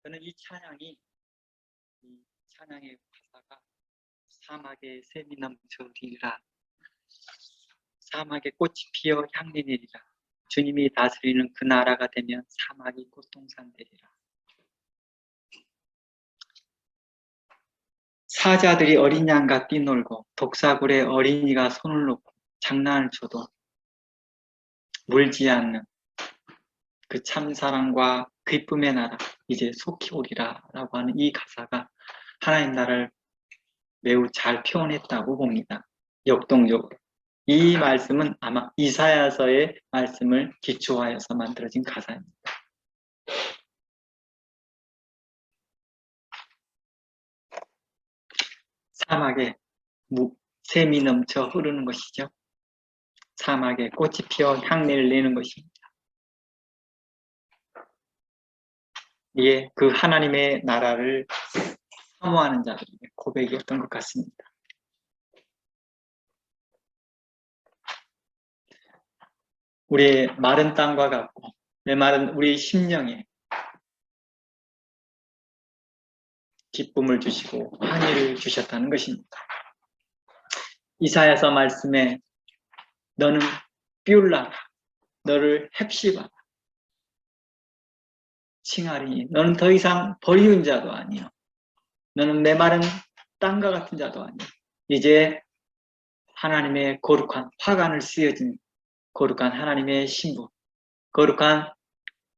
저는 이 찬양의 가사가 사막에 샘이 넘쳐리라, 사막에 꽃이 피어 향기 내리라, 주님이 다스리는 그 나라가 되면 사막이 꽃동산 되리라. 사자들이 어린 양과 뛰놀고 독사굴에 어린이가 손을 놓고 장난을 쳐도 물지 않는 그 참사랑과 기쁨의 나라 이제 속히 오리라 라고 하는 이 가사가 하나님 나라를 매우 잘 표현했다고 봅니다. 역동적으로. 이 말씀은 아마 이사야서의 말씀을 기초하여서 만들어진 가사입니다. 사막에 샘이 넘쳐 흐르는 것이죠. 사막에 꽃이 피어 향내를 내는 것입니다. 이게 그 하나님의 나라를 사모하는 자들의 고백이었던 것 같습니다. 우리의 마른 땅과 같고 메마른 우리의 심령에 기쁨을 주시고 환희를 주셨다는 것입니다. 이사야서 말씀에 너는 삐울라라, 너를 헵시바라, 칭하리니 너는 더 이상 버리운 자도 아니요, 너는 메마른 땅과 같은 자도 아니요, 이제 하나님의 거룩한 화관을 쓰여진 거룩한 하나님의 신부, 거룩한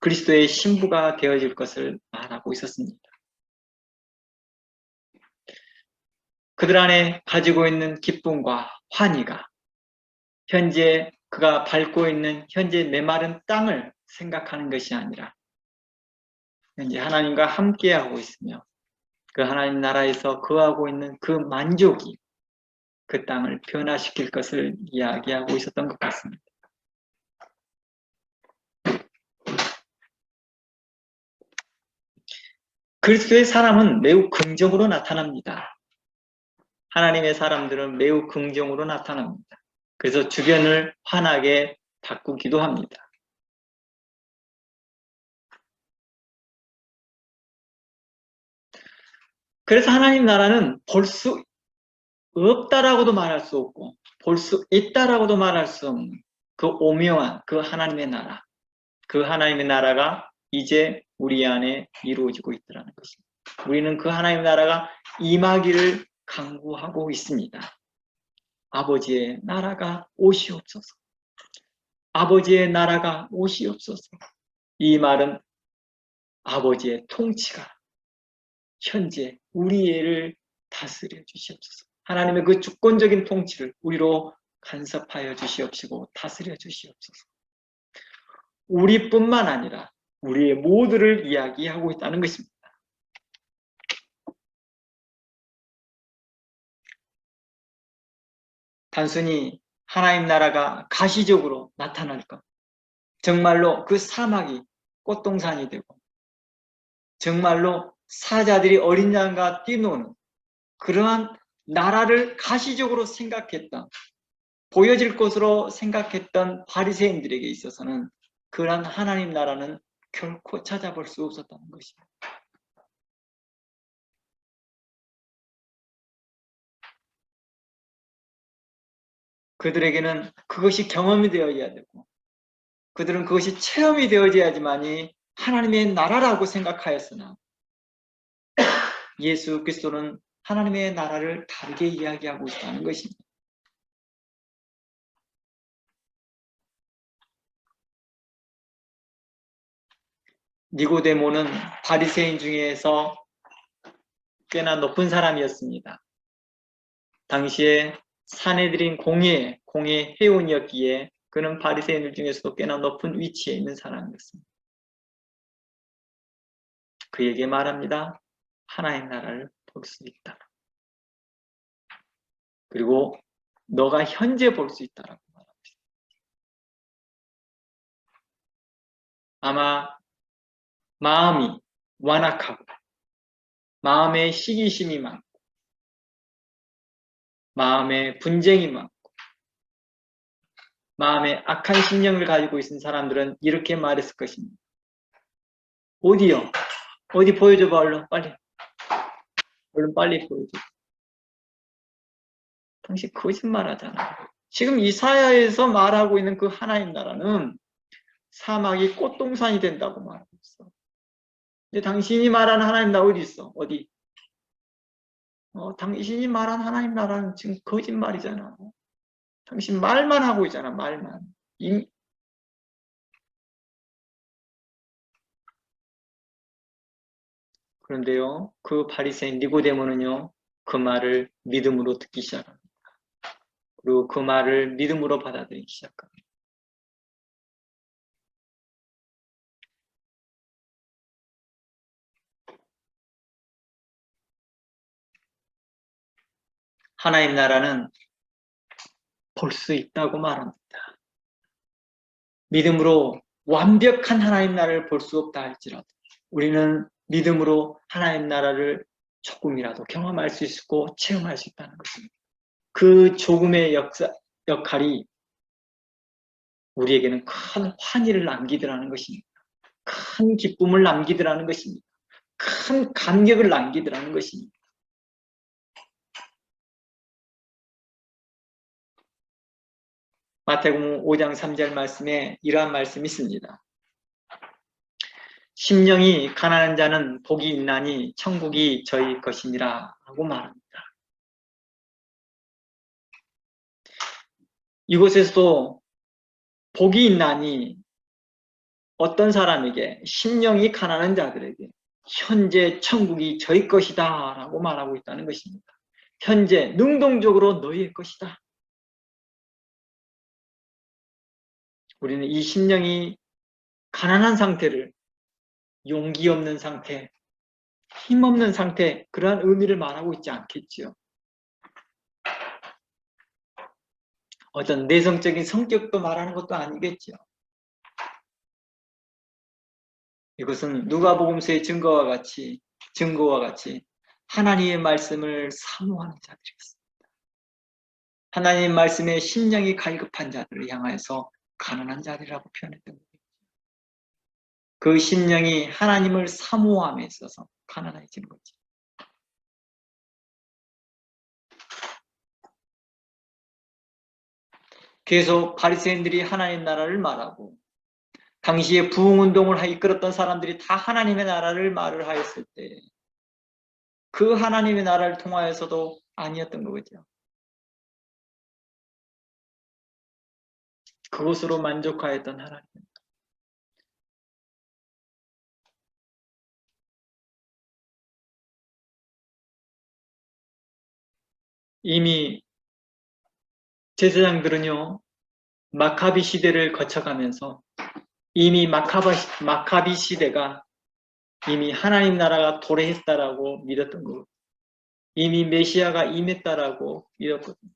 그리스도의 신부가 되어질 것을 말하고 있었습니다. 그들 안에 가지고 있는 기쁨과 환희가 현재 그가 밟고 있는 현재 메마른 땅을 생각하는 것이 아니라 현재 하나님과 함께하고 있으며 그 하나님 나라에서 거하고 있는 그 만족이 그 땅을 변화시킬 것을 이야기하고 있었던 것 같습니다. 그리스도의 사람은 매우 긍정으로 나타납니다. 하나님의 사람들은 매우 긍정으로 나타납니다. 그래서 주변을 환하게 바꾸기도 합니다. 그래서 하나님 나라는 볼 수 없다라고도 말할 수 없고 볼 수 있다라고도 말할 수 없는 그 오묘한 그 하나님의 나라, 그 하나님의 나라가 이제 우리 안에 이루어지고 있다는 것입니다. 우리는 그 하나님의 나라가 임하기를 간구하고 있습니다. 아버지의 나라가 오시옵소서. 아버지의 나라가 오시옵소서. 이 말은 아버지의 통치가 현재 우리를 다스려 주시옵소서. 하나님의 그 주권적인 통치를 우리로 간섭하여 주시옵시고 다스려 주시옵소서. 우리뿐만 아니라 우리의 모두를 이야기하고 있다는 것입니다. 단순히 하나님 나라가 가시적으로 나타날 것, 정말로 그 사막이 꽃동산이 되고 정말로 사자들이 어린 양과 뛰노는 그러한 나라를 가시적으로 생각했던, 보여질 것으로 생각했던 바리새인들에게 있어서는 그러한 하나님 나라는 결코 찾아볼 수 없었다는 것입니다. 그들에게는 그것이 경험이 되어야 되고 그들은 그것이 체험이 되어야지만이 하나님의 나라라고 생각하였으나 예수 그리스도는 하나님의 나라를 다르게 이야기하고 있다는 것입니다. 니고데모는 바리새인 중에서 꽤나 높은 사람이었습니다. 당시에 사내들인 공예 회원이었기에 그는 바리새인들 중에서도 꽤나 높은 위치에 있는 사람이었습니다. 그에게 말합니다. 하나님 나라를 볼 수 있다. 그리고 너가 현재 볼 수 있다라고 말합니다. 아마 마음이 완악하고 마음에 시기심이 많고 마음에 분쟁이 많고 마음에 악한 심령을 가지고 있는 사람들은 이렇게 말했을 것입니다. 어디요? 어디 보여줘봐, 얼른, 빨리. 얼른 빨리 보여줘. 당신 거짓말 하잖아. 지금 이사야에서 말하고 있는 그 하나님 나라는 사막이 꽃동산이 된다고 말하고 있어. 근데 당신이 말하는 하나님 나라 어디 있어? 어디? 당신이 말한 하나님 나라는 지금 거짓말이잖아. 당신 말만 하고 있잖아, 말만. 그런데요, 그 바리새인 니고데모는요, 그 말을 믿음으로 듣기 시작합니다. 그리고 그 말을 믿음으로 받아들이기 시작합니다. 하나님 나라는 볼 수 있다고 말합니다. 믿음으로 완벽한 하나님 나라를 볼 수 없다 할지라도 우리는 믿음으로 하나님 나라를 조금이라도 경험할 수 있고 체험할 수 있다는 것입니다. 그 조금의 역할이 우리에게는 큰 환희를 남기더라는 것입니다. 큰 기쁨을 남기더라는 것입니다. 큰 감격을 남기더라는 것입니다. 마태복음 5장 3절 말씀에 이러한 말씀이 있습니다. 심령이 가난한 자는 복이 있나니 천국이 저희 것이니라 하고 말합니다. 이곳에서도 복이 있나니 어떤 사람에게 심령이 가난한 자들에게 현재 천국이 저희 것이다 라고 말하고 있다는 것입니다. 현재 능동적으로 너희의 것이다. 우리는 이 심령이 가난한 상태를 용기 없는 상태, 힘없는 상태, 그러한 의미를 말하고 있지 않겠지요. 어떤 내성적인 성격도 말하는 것도 아니겠죠. 이것은 누가복음서의 증거와 같이 하나님의 말씀을 사모하는 자들이었습니다. 하나님의 말씀에 심령이 갈급한 자들을 향하여서 가난한 자들이라고 표현했던 거예요. 그 심령이 하나님을 사모함에 있어서 가난해지는 거죠. 계속 바리새인들이 하나님 나라를 말하고 당시에 부흥운동을 이끌었던 사람들이 다 하나님의 나라를 말을 하였을 때 그 하나님의 나라를 통하여서도 아니었던 거죠. 그것으로 만족하였던 하나님. 이미 제사장들은요, 마카비 시대를 거쳐가면서 이미 마카비 시대가 이미 하나님 나라가 도래했다라고 믿었던 거고 이미 메시아가 임했다라고 믿었거든요.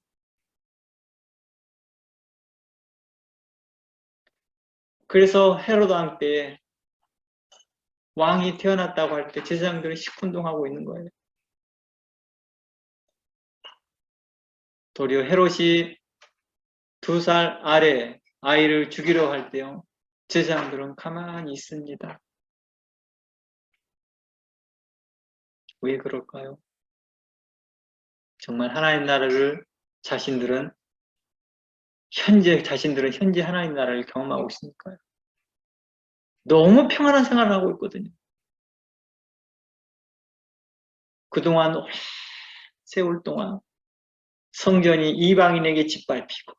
그래서 헤로드 왕 때 왕이 태어났다고 할 때 제사장들은 시큰둥하고 있는 거예요. 도리어 헤롯이 2살 아래 아이를 죽이려 할 때요. 제사장들은 가만히 있습니다. 왜 그럴까요? 정말 하나님 나라를 자신들은 현재 하나님 나라를 경험하고 있으니까요. 너무 평안한 생활을 하고 있거든요. 그동안 세월 동안 성전이 이방인에게 짓밟히고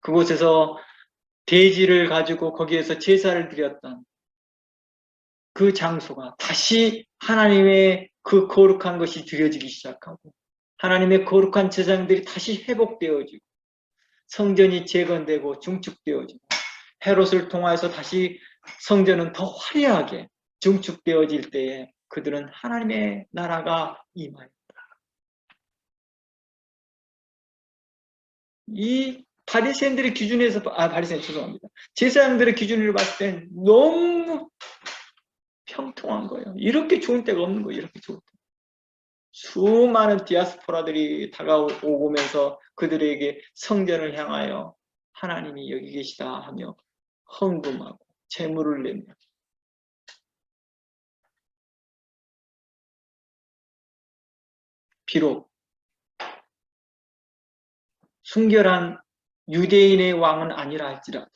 그곳에서 돼지를 가지고 거기에서 제사를 드렸던 그 장소가 다시 하나님의 그 거룩한 것이 드려지기 시작하고 하나님의 거룩한 제사장들이 다시 회복되어지고 성전이 재건되고 중축되어지고 헤롯을 통하여서 다시 성전은 더 화려하게 중축되어질 때에 그들은 하나님의 나라가 임하였다. 이 바리새인들의 기준에서 바리새인 죄송합니다. 제사장들의 기준으로 봤을 땐 너무 평통한 거예요. 이렇게 좋은 때가 없는 거예요. 이렇게 좋은 때. 수많은 디아스포라들이 다가오면서 그들에게 성전을 향하여 하나님이 여기 계시다 하며 헌금하고 재물을 내며 비록 순결한 유대인의 왕은 아니라 할지라도,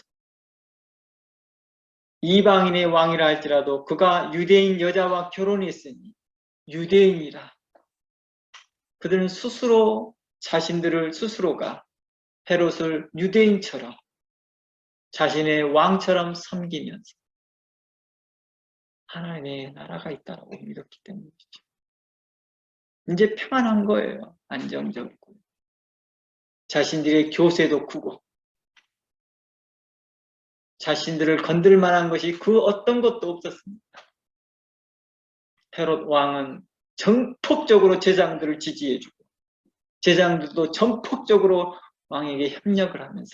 이방인의 왕이라 할지라도 그가 유대인 여자와 결혼했으니 유대인이라 그들은 스스로 자신들을 스스로가 헤롯을 유대인처럼 자신의 왕처럼 섬기면서 하나님의 나라가 있다고 믿었기 때문이죠. 이제 평안한 거예요. 안정적이고 자신들의 교세도 크고 자신들을 건들 만한 것이 그 어떤 것도 없었습니다. 헤롯 왕은 전폭적으로 제장들을 지지해주고 제장들도 전폭적으로 왕에게 협력을 하면서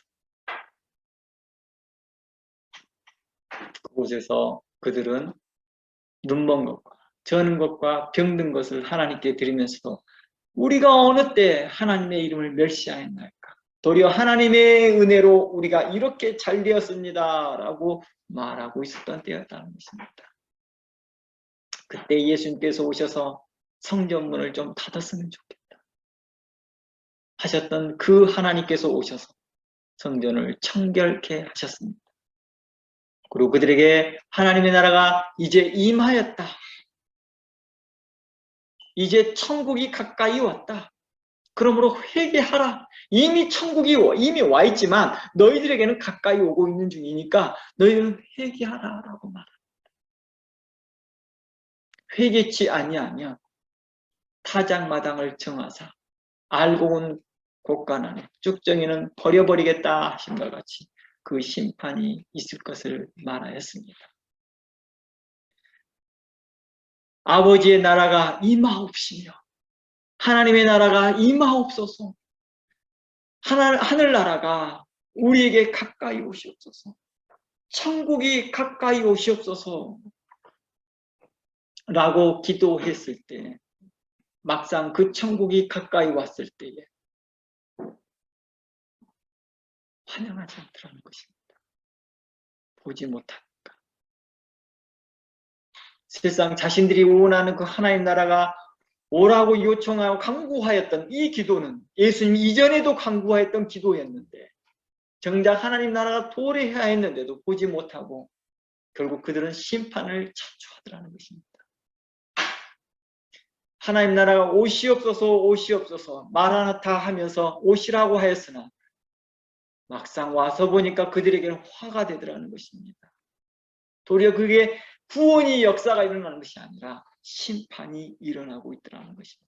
그곳에서 그들은 눈먼 것과 저는 것과 병든 것을 하나님께 드리면서도 우리가 어느 때 하나님의 이름을 멸시하였나이까? 도리어 하나님의 은혜로 우리가 이렇게 잘 되었습니다 라고 말하고 있었던 때였다는 것입니다. 그때 예수님께서 오셔서 성전문을 좀 닫았으면 좋겠다 하셨던 그 하나님께서 오셔서 성전을 청결케 하셨습니다. 그리고 그들에게 하나님의 나라가 이제 임하였다. 이제 천국이 가까이 왔다. 그러므로 회개하라. 이미 천국이 이미 와 있지만 너희들에게는 가까이 오고 있는 중이니까 너희는 회개하라 라고 말합니다. 회개치 아니하면 타작마당을 정하사 알고 온 곳간안에 쭉정이는 버려버리겠다 하신 것 같이 그 심판이 있을 것을 말하였습니다. 아버지의 나라가 임하옵시며 하나님의 나라가 임하옵소서. 하늘나라가 우리에게 가까이 오시옵소서. 천국이 가까이 오시옵소서 라고 기도했을 때 막상 그 천국이 가까이 왔을 때에 환영하지 않더라는 것입니다. 보지 못하니까. 세상 자신들이 원하는 그 하나님 나라가 오라고 요청하고 간구하였던 이 기도는 예수님 이전에도 간구하였던 기도였는데 정작 하나님 나라가 도래해야 했는데도 보지 못하고 결국 그들은 심판을 자초하더라는 것입니다. 하나님 나라가 오시옵소서 오시옵소서 마라나타 하면서 오시라고 하였으나 막상 와서 보니까 그들에게는 화가 되더라는 것입니다. 도리어 그게 구원의 역사가 일어나는 것이 아니라 심판이 일어나고 있더라는 것입니다.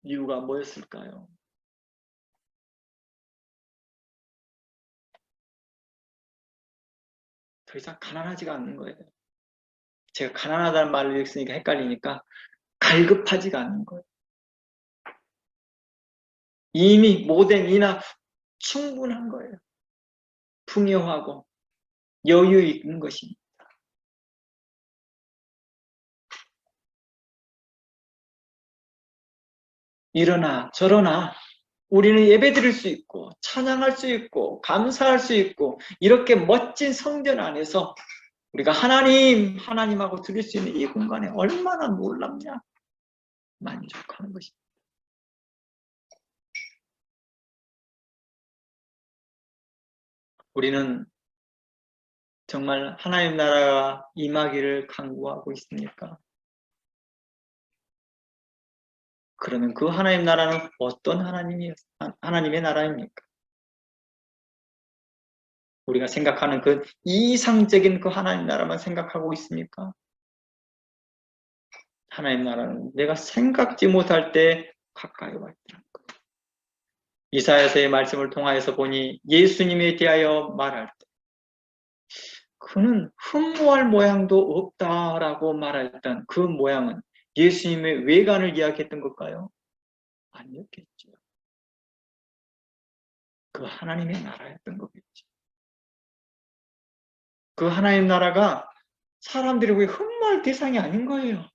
이유가 뭐였을까요? 더 이상 가난하지가 않는 거예요. 제가 가난하다는 말을 읽으니까 헷갈리니까 갈급하지가 않는 거예요. 이미 모든 이나 충분한 거예요. 풍요하고 여유 있는 것입니다. 이러나 저러나 우리는 예배드릴 수 있고 찬양할 수 있고 감사할 수 있고 이렇게 멋진 성전 안에서 우리가 하나님하고 드릴 수 있는 이 공간에 얼마나 놀랍냐 만족하는 것입니다. 우리는 정말 하나님 나라가 임하기를 간구하고 있습니까? 그러면 그 하나님 나라는 어떤 하나님의 나라입니까? 우리가 생각하는 그 이상적인 그 하나님 나라만 생각하고 있습니까? 하나님 나라는 내가 생각지 못할 때 가까이 와 있다는 것. 이사야서의 말씀을 통하여서 보니 예수님에 대하여 말할 때 그는 흠모할 모양도 없다라고 말했던 그 모양은 예수님의 외관을 이야기했던 걸까요? 아니었겠죠. 그 하나님의 나라였던 거겠죠. 그 하나님 나라가 사람들이 왜 흠모할 대상이 아닌 거예요.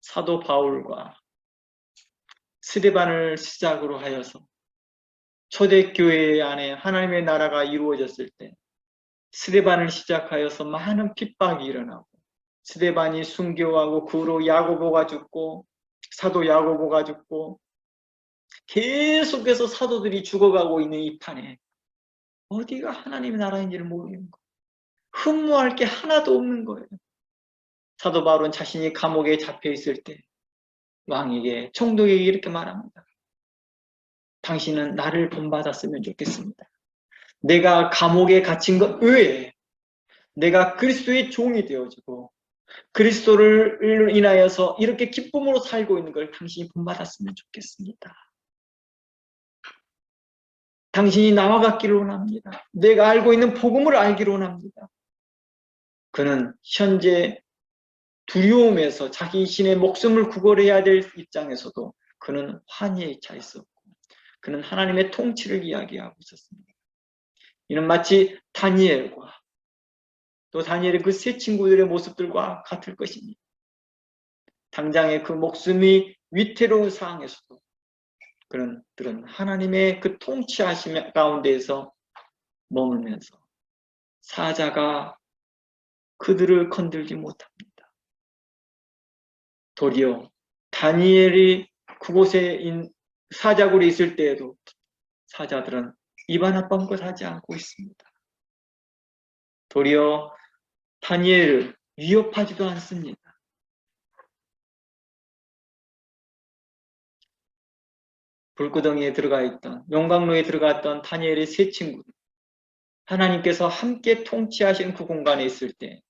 사도 바울과 스데반을 시작으로 하여서 초대교회 안에 하나님의 나라가 이루어졌을 때 스데반을 시작하여서 많은 핍박이 일어나고 스데반이 순교하고 그 후로 야고보가 죽고 사도 야고보가 죽고 계속해서 사도들이 죽어가고 있는 이 판에 어디가 하나님의 나라인지를 모르는 거예요. 흠모할 게 하나도 없는 거예요. 사도 바울은 자신이 감옥에 잡혀 있을 때 왕에게, 총독에게 이렇게 말합니다. 당신은 나를 본받았으면 좋겠습니다. 내가 감옥에 갇힌 것 외에 내가 그리스도의 종이 되어지고 그리스도를 인하여서 이렇게 기쁨으로 살고 있는 걸 당신이 본받았으면 좋겠습니다. 당신이 나와 같기를 원합니다. 내가 알고 있는 복음을 알기를 원합니다. 그는 현재 두려움에서 자기 신의 목숨을 구걸해야 될 입장에서도 그는 환희에 차 있었고 그는 하나님의 통치를 이야기하고 있었습니다. 이는 마치 다니엘과 또 다니엘의 그 세 친구들의 모습들과 같을 것입니다. 당장의 그 목숨이 위태로운 상황에서도 그들은 하나님의 그 통치하심 가운데에서 머물면서 사자가 그들을 건들지 못합니다. 도리어 다니엘이 그곳에 사자굴에 있을 때에도 사자들은 입안 아빠것 하지 않고 있습니다. 도리어 다니엘을 위협하지도 않습니다. 불구덩이에 들어가 있던, 용광로에 들어갔던 다니엘의 세 친구들, 하나님께서 함께 통치하신 그 공간에 있을 때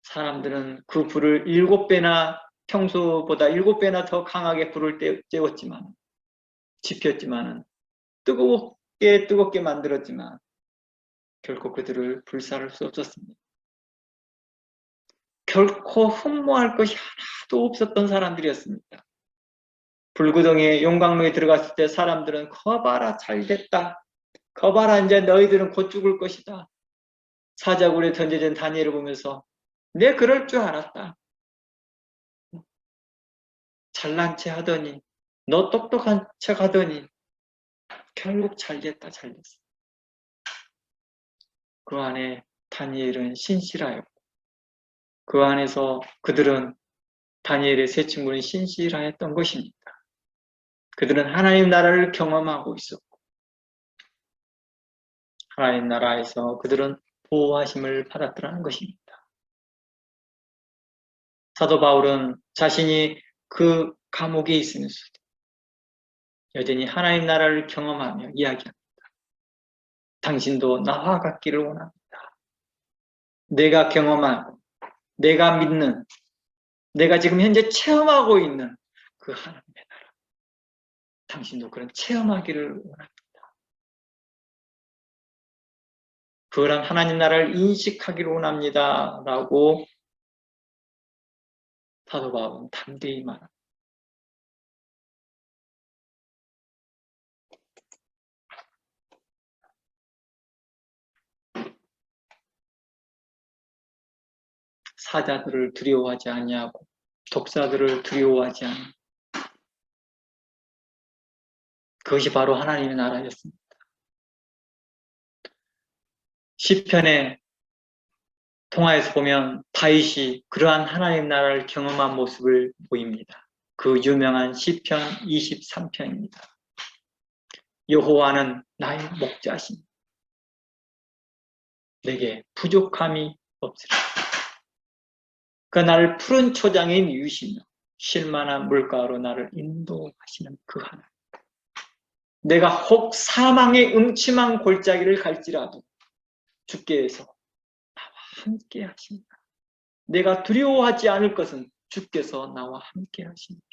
사람들은 그 불을 7배나 평소보다 7배나 더 강하게 불을 쬐었지만 지폈지만 뜨겁게 만들었지만 결코 그들을 불살을 수 없었습니다. 결코 흠모할 것이 하나도 없었던 사람들이었습니다. 불구덩이에 용광로에 들어갔을 때 사람들은 거봐라 잘됐다. 거봐라 이제 너희들은 곧 죽을 것이다. 사자굴에 던져진 다니엘을 보면서 내 그럴 줄 알았다. 잘난 체 하더니 너 똑똑한 척 하더니 결국 잘됐다 잘됐어. 그 안에 다니엘은 신실하였고 그 안에서 그들은 다니엘의 세 친구는 신실하였던 것입니다. 그들은 하나님 나라를 경험하고 있었고 하나님 나라에서 그들은 보호하심을 받았더라는 것입니다. 사도 바울은 자신이 그 감옥에 있으면서도 여전히 하나님 나라를 경험하며 이야기합니다. 당신도 나와 같기를 원합니다. 내가 경험하고 내가 믿는 내가 지금 현재 체험하고 있는 그 하나님의 나라 당신도 그런 체험하기를 원합니다. 그런 하나님 나라를 인식하기를 원합니다. 라고 사도 바울은 담대히 말합니다. 사자들을 두려워하지 아니하고 독사들을 두려워하지 아니하고 그것이 바로 하나님의 나라였습니다. 시편의 통화에서 보면 다윗이 그러한 하나님 나라를 경험한 모습을 보입니다. 그 유명한 시편 23편입니다. 여호와는 나의 목자시니 내게 부족함이 없으리라. 그 나를 푸른 초장에 누이시며 쉴만한 물가로 나를 인도하시는 그 하나님. 내가 혹 사망의 음침한 골짜기를 갈지라도 주께서 나와 함께 하십니다. 내가 두려워하지 않을 것은 주께서 나와 함께 하십니다.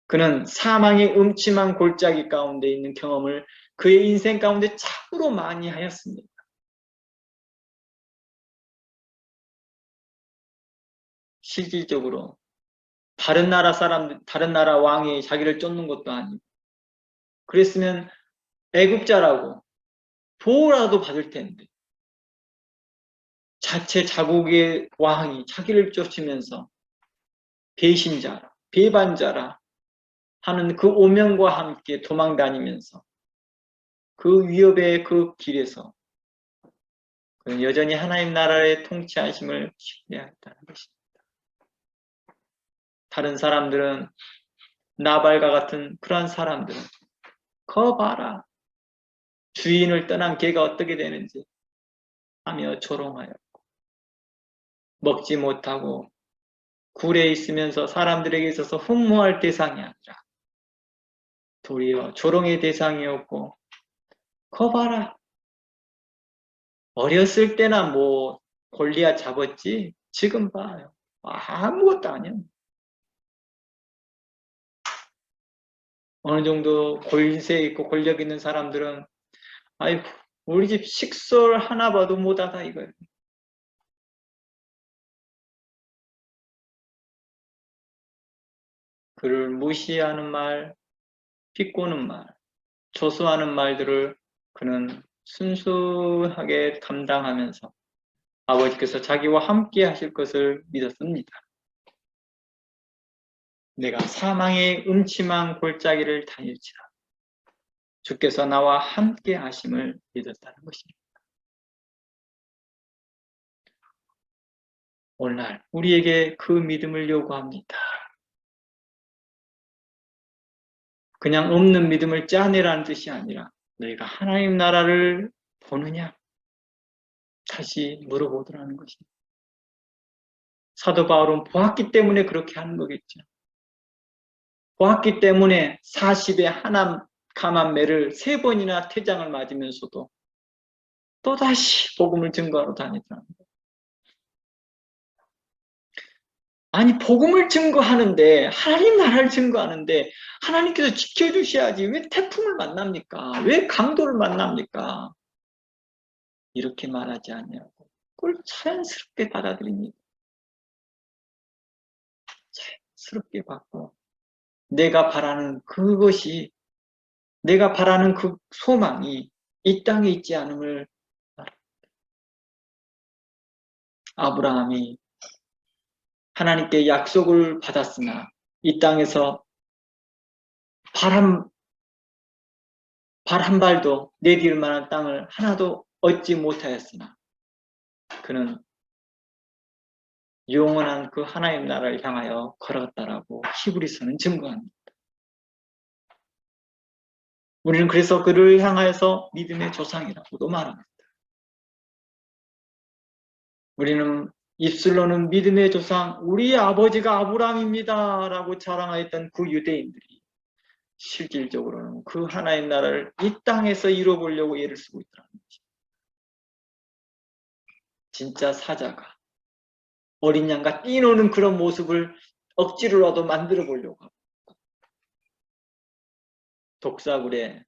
그는 사망의 음침한 골짜기 가운데 있는 경험을 그의 인생 가운데 참으로 많이 하였습니다. 실질적으로 다른 나라 사람들, 다른 나라 왕이 자기를 쫓는 것도 아니고 그랬으면 애국자라고 보호라도 받을 텐데 자체 자국의 왕이 자기를 쫓으면서 배신자라, 배반자라 하는 그 오명과 함께 도망다니면서 그 위협의 그 길에서 그는 여전히 하나님 나라의 통치하심을 신뢰했다는 것입니다. 다른 사람들은 나발과 같은 그러한 사람들은 거 봐라. 주인을 떠난 개가 어떻게 되는지 하며 조롱하였고 먹지 못하고 굴에 있으면서 사람들에게 있어서 흠모할 대상이 아니라 도리어 조롱의 대상이었고 거 봐라. 어렸을 때나 뭐 골리앗 잡았지 지금 봐요. 아무것도 아니야. 어느 정도 권세 있고 권력 있는 사람들은 아이 우리 집 식솔 하나 봐도 못하다 이거예요. 그를 무시하는 말, 비꼬는 말, 조소하는 말들을 그는 순수하게 감당하면서 아버지께서 자기와 함께 하실 것을 믿었습니다. 내가 사망의 음침한 골짜기를 다닐지라 주께서 나와 함께 하심을 믿었다는 것입니다. 오늘날 우리에게 그 믿음을 요구합니다. 그냥 없는 믿음을 짜내라는 뜻이 아니라 너희가 하나님 나라를 보느냐? 다시 물어보더라는 것입니다. 사도 바울은 보았기 때문에 그렇게 하는 거겠죠. 보았기 때문에 40에 하나 감한 매를 3번이나 태장을 맞으면서도 또다시 복음을 증거하러 다니더라는 거예요. 아니 복음을 증거하는데 하나님 나라를 증거하는데 하나님께서 지켜주셔야지 왜 태풍을 만납니까? 왜 강도를 만납니까? 이렇게 말하지 않냐고 그걸 자연스럽게 받아들입니다. 자연스럽게 받고 내가 바라는 그것이 내가 바라는 그 소망이 이 땅에 있지 않음을 말합니다. 아브라함이 하나님께 약속을 받았으나 이 땅에서 발 한 발도 내디딜 만한 땅을 하나도 얻지 못하였으나 그는 영원한 그 하나님 나라를 향하여 걸어갔다라고 히브리서는 증거합니다. 우리는 그래서 그를 향하여서 믿음의 조상이라고도 말합니다. 우리는 입술로는 믿음의 조상, 우리 아버지가 아브라함입니다 라고 자랑하였던 그 유대인들이 실질적으로는 그 하나님 나라를 이 땅에서 이뤄보려고 애를 쓰고 있더라는 것입니다. 진짜 사자가 어린 양과 뛰노는 그런 모습을 억지로라도 만들어 보려고 합니다. 독사굴에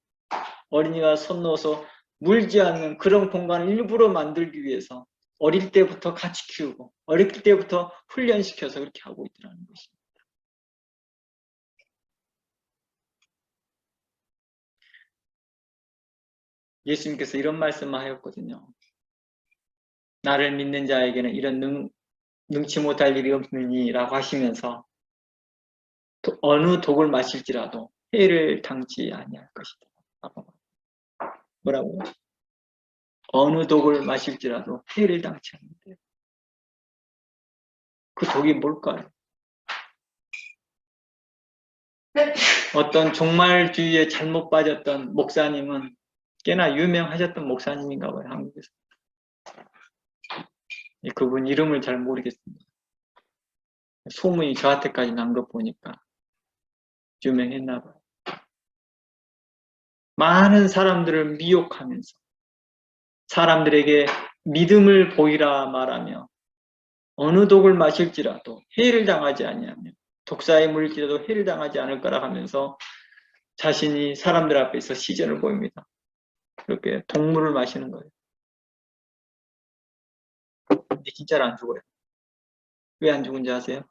어린이가 손 넣어서 물지 않는 그런 공간을 일부러 만들기 위해서 어릴 때부터 같이 키우고 어릴 때부터 훈련시켜서 그렇게 하고 있더라는 것입니다. 예수님께서 이런 말씀을 하였거든요. 나를 믿는 자에게는 이런 능치 못할 일이 없느니 라고 하시면서 어느 독을 마실지라도 해를 당치 아니할 것이다. 뭐라고요? 어느 독을 마실지라도 해를 당치 않는데 그 독이 뭘까요? 어떤 종말주의에 잘못 빠졌던 목사님은 꽤나 유명하셨던 목사님인가 봐요. 한국에서. 그분 이름을 잘 모르겠습니다. 소문이 저한테까지 난 거 보니까 유명했나 봐요. 많은 사람들을 미혹하면서 사람들에게 믿음을 보이라 말하며 어느 독을 마실지라도 해를 당하지 아니하며 독사에 물릴지라도 해를 당하지 않을 거라 하면서 자신이 사람들 앞에서 시전을 보입니다. 그렇게 독물을 마시는 거예요. 근데 진짜로 안 죽어요. 왜 안 죽은지 아세요?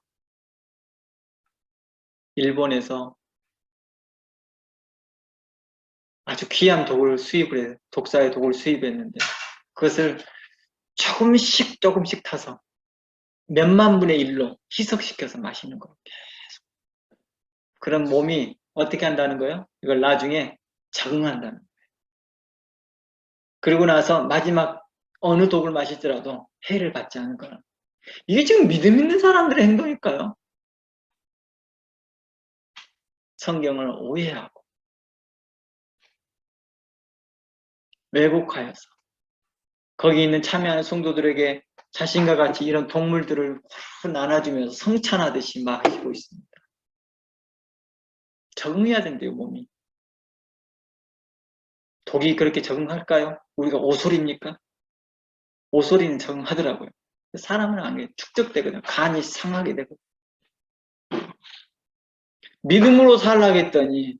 일본에서 아주 귀한 독을 수입을 해요. 독사의 독을 수입했는데 그것을 조금씩 타서 몇만 분의 1로 희석시켜서 마시는 거예요. 계속. 그런 몸이 어떻게 한다는 거예요? 이걸 나중에 적응한다는 거예요. 그리고 나서 마지막 어느 독을 마시더라도 해를 받지 않을 거라. 이게 지금 믿음 있는 사람들의 행동일까요? 성경을 오해하고 왜곡하여서 거기 있는 참여하는 성도들에게 자신과 같이 이런 동물들을 나눠주면서 성찬하듯이 마시고 있습니다. 적응해야 된대요, 몸이. 독이 그렇게 적응할까요? 우리가 오솔입니까? 오솔이는 적응하더라고요. 사람은 안 그래요. 축적되거든요. 간이 상하게 되고. 믿음으로 살라겠더니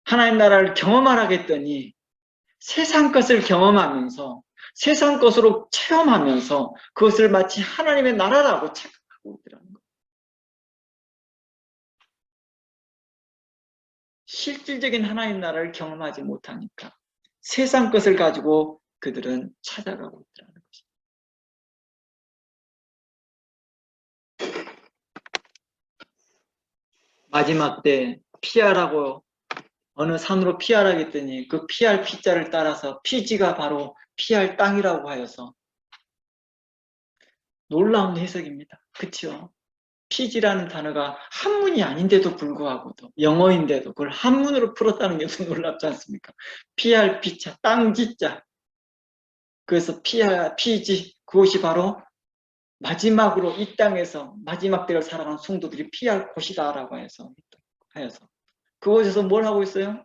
하나님 나라를 경험하라겠더니 세상 것을 경험하면서 세상 것으로 체험하면서 그것을 마치 하나님의 나라라고 착각하고 있더라는 거예요. 실질적인 하나님 나라를 경험하지 못하니까 세상 것을 가지고 그들은 찾아가고 있더라는 것입니다. 마지막 때 피하라고 어느 산으로 피하라 했더니 그 피할 피자를 따라서 피지가 바로 피할 땅이라고 하여서 놀라운 해석입니다. 그렇죠? 피지라는 단어가 한문이 아닌데도 불구하고도 영어인데도 그걸 한문으로 풀었다는 게 무슨 놀랍지 않습니까? 피할 피자, 땅지자. 그래서 피지 그것이 바로 마지막으로 이 땅에서 마지막 때를 살아가는 성도들이 피할 곳이다라고 해서 그곳에서 뭘 하고 있어요?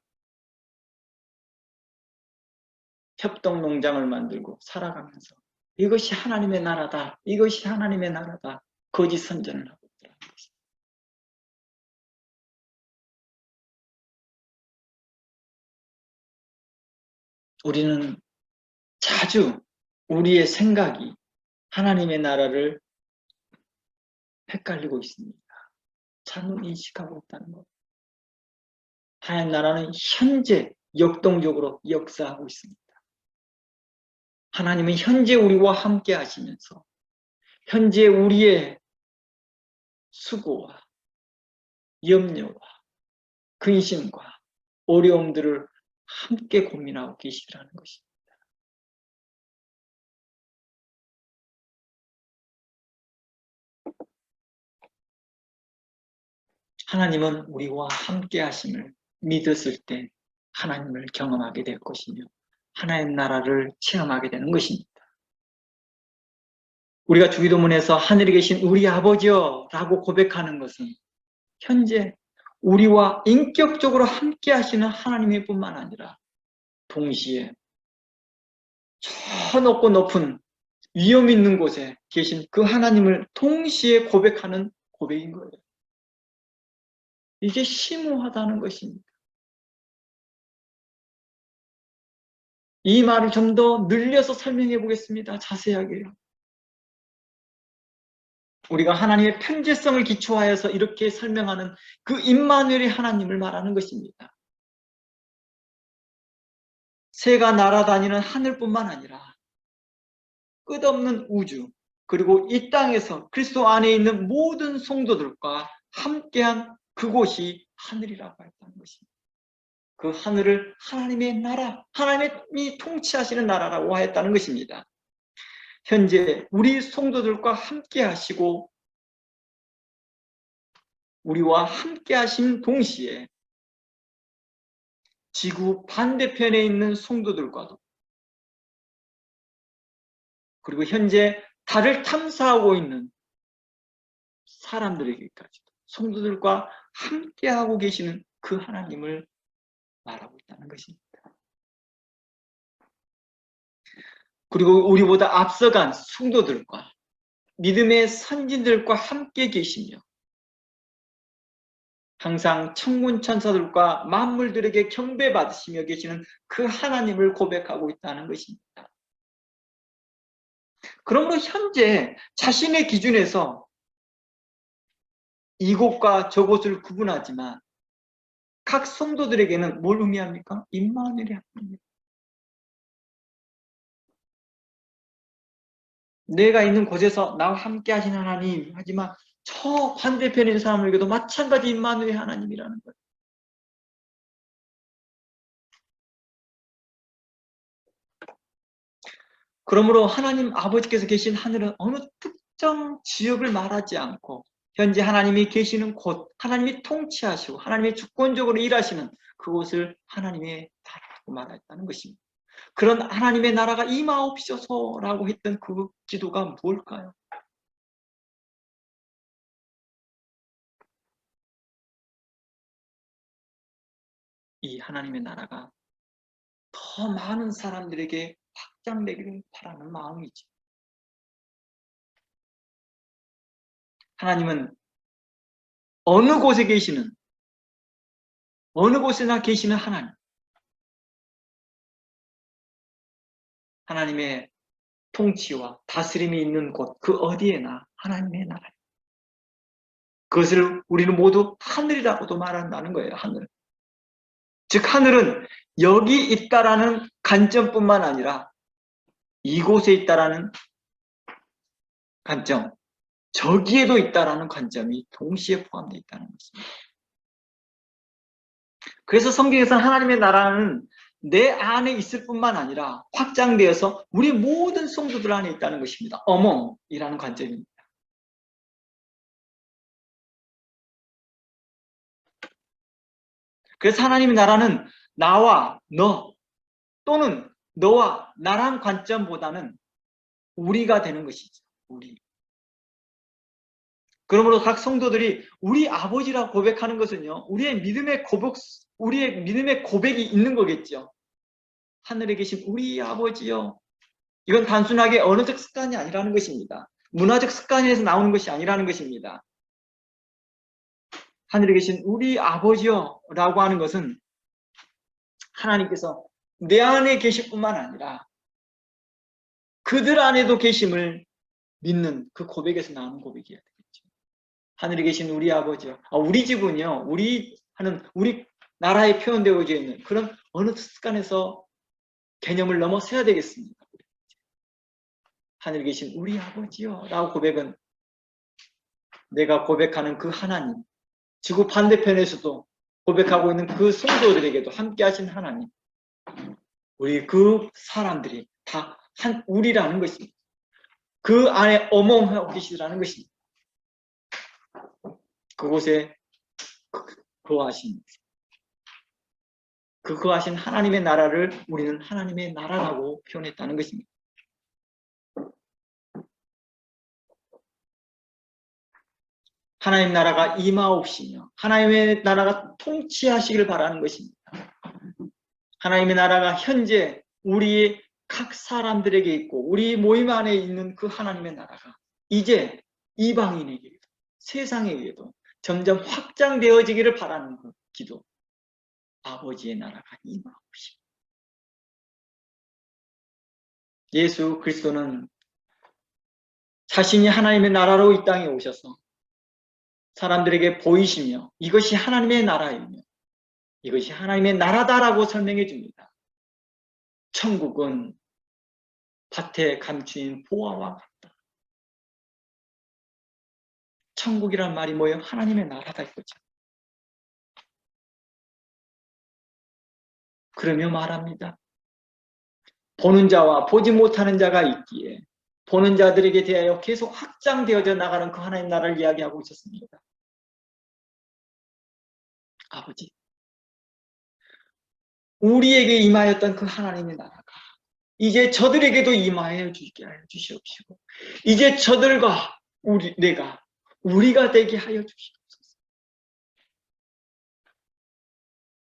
협동농장을 만들고 살아가면서 이것이 하나님의 나라다. 이것이 하나님의 나라다. 거짓 선전을 하고 있더라는 것입니다. 우리는 자주 우리의 생각이 하나님의 나라를 헷갈리고 있습니다. 잘못 인식하고 있다는 것. 하나님 나라는 현재 역동적으로 역사하고 있습니다. 하나님은 현재 우리와 함께 하시면서 현재 우리의 수고와 염려와 근심과 어려움들을 함께 고민하고 계시더라는 것입니다. 하나님은 우리와 함께 하심을 믿었을 때 하나님을 경험하게 될 것이며 하나님 나라를 체험하게 되는 것입니다. 우리가 주기도문에서 하늘에 계신 우리 아버지여 라고 고백하는 것은 현재 우리와 인격적으로 함께 하시는 하나님일 뿐만 아니라 동시에 저 높고 높은 위험 있는 곳에 계신 그 하나님을 동시에 고백하는 고백인 거예요. 이게 심오하다는 것입니다. 이 말을 좀 더 늘려서 설명해 보겠습니다. 자세하게요. 우리가 하나님의 편재성을 기초하여서 이렇게 설명하는 그 임마누엘의 하나님을 말하는 것입니다. 새가 날아다니는 하늘뿐만 아니라 끝없는 우주 그리고 이 땅에서 그리스도 안에 있는 모든 성도들과 함께한 그곳이 하늘이라고 했다는 것입니다. 그 하늘을 하나님의 나라, 하나님이 통치하시는 나라라고 하였다는 것입니다. 현재 우리 성도들과 함께 하시고 우리와 함께 하신 동시에 지구 반대편에 있는 성도들과도 그리고 현재 달을 탐사하고 있는 사람들에게까지도 성도들과 함께하고 계시는 그 하나님을 말하고 있다는 것입니다. 그리고 우리보다 앞서간 성도들과 믿음의 선진들과 함께 계시며 항상 천군 천사들과 만물들에게 경배받으시며 계시는 그 하나님을 고백하고 있다는 것입니다. 그러므로 현재 자신의 기준에서 이곳과 저곳을 구분하지만 각 성도들에게는 뭘 의미합니까? 임마누엘이 합니다. 내가 있는 곳에서 나와 함께 하시는 하나님, 하지만 저 반대편에 있는 사람에게도 마찬가지 임마누엘 하나님이라는 거예요. 그러므로 하나님 아버지께서 계신 하늘은 어느 특정 지역을 말하지 않고 현재 하나님이 계시는 곳, 하나님이 통치하시고 하나님이 주권적으로 일하시는 그곳을 하나님의 나라라고 말했다는 것입니다. 그런 하나님의 나라가 임하옵소서라고 했던 그 기도가 뭘까요? 이 하나님의 나라가 더 많은 사람들에게 확장되기를 바라는 마음이지. 하나님은 어느 곳에 계시는, 어느 곳에나 계시는 하나님, 하나님의 통치와 다스림이 있는 곳, 그 어디에나 하나님의 나라. 그것을 우리는 모두 하늘이라고도 말한다는 거예요. 하늘. 즉 하늘은 여기 있다라는 관점뿐만 아니라 이곳에 있다라는 관점, 저기에도 있다라는 관점이 동시에 포함되어 있다는 것입니다. 그래서 성경에서 하나님의 나라는 내 안에 있을 뿐만 아니라 확장되어서 우리 모든 성도들 안에 있다는 것입니다. 어몽이라는 관점입니다. 그래서 하나님의 나라는 나와 너 또는 너와 나란 관점보다는 우리가 되는 것이죠. 우리. 그러므로 각 성도들이 우리 아버지라고 고백하는 것은요. 우리의 믿음의 고백이 있는 거겠죠. 하늘에 계신 우리 아버지요. 이건 단순하게 언어적 습관이 아니라는 것입니다. 문화적 습관에서 나오는 것이 아니라는 것입니다. 하늘에 계신 우리 아버지요 라고 하는 것은 하나님께서 내 안에 계실 뿐만 아니라 그들 안에도 계심을 믿는 그 고백에서 나오는 고백이어야 되겠죠. 하늘에 계신 우리 아버지요. 우리 집은요. 우리 나라에 표현되어져 있는 그런 어느 습관에서 개념을 넘어서야 되겠습니다. 하늘에 계신 우리 아버지요 라고 고백은 내가 고백하는 그 하나님, 지구 반대편에서도 고백하고 있는 그 성도들에게도 함께 하신 하나님, 우리 그 사람들이 다 한 우리라는 것입니다. 그 안에 어몽하고 계시라는 것입니다. 그곳에 거하신 그 거하신 하나님의 나라를 우리는 하나님의 나라라고 표현했다는 것입니다. 하나님 나라가 임하옵시며 하나님의 나라가 통치하시길 바라는 것입니다. 하나님의 나라가 현재 우리 각 사람들에게 있고 우리 모임 안에 있는 그 하나님의 나라가 이제 이방인에게도 세상에게도 점점 확장되어지기를 바라는 그 기도. 아버지의 나라가 임하옵시며. 예수 그리스도는 자신이 하나님의 나라로 이 땅에 오셔서 사람들에게 보이시며 이것이 하나님의 나라이며 이것이 하나님의 나라다라고 설명해 줍니다. 천국은 밭에 감추인 보화와 같다. 천국이란 말이 뭐예요? 하나님의 나라다 이거죠. 그러며 말합니다. 보는 자와 보지 못하는 자가 있기에 보는 자들에게 대하여 계속 확장되어져 나가는 그 하나님 나라를 이야기하고 있었습니다. 아버지, 우리에게 임하였던 그 하나님의 나라가 이제 저들에게도 임하여 주게 하여 주시옵시고 이제 저들과 우리가 되게 하여 주시옵소서.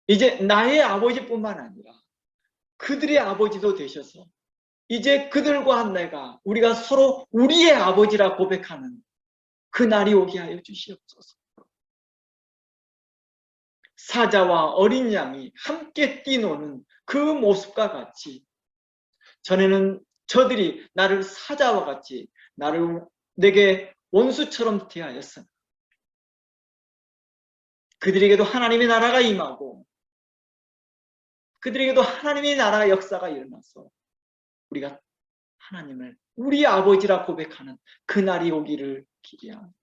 이제 나의 아버지뿐만 아니라 그들의 아버지도 되셔서 이제 그들과 우리가 서로 우리의 아버지라 고백하는 그 날이 오게 하여 주시옵소서. 사자와 어린 양이 함께 뛰노는 그 모습과 같이 전에는 저들이 나를 사자와 같이 내게 원수처럼 대하였으나 그들에게도 하나님의 나라가 임하고 그들에게도 하나님의 나라 역사가 일어나서 우리가 하나님을 우리 아버지라 고백하는 그날이 오기를 기대합니다.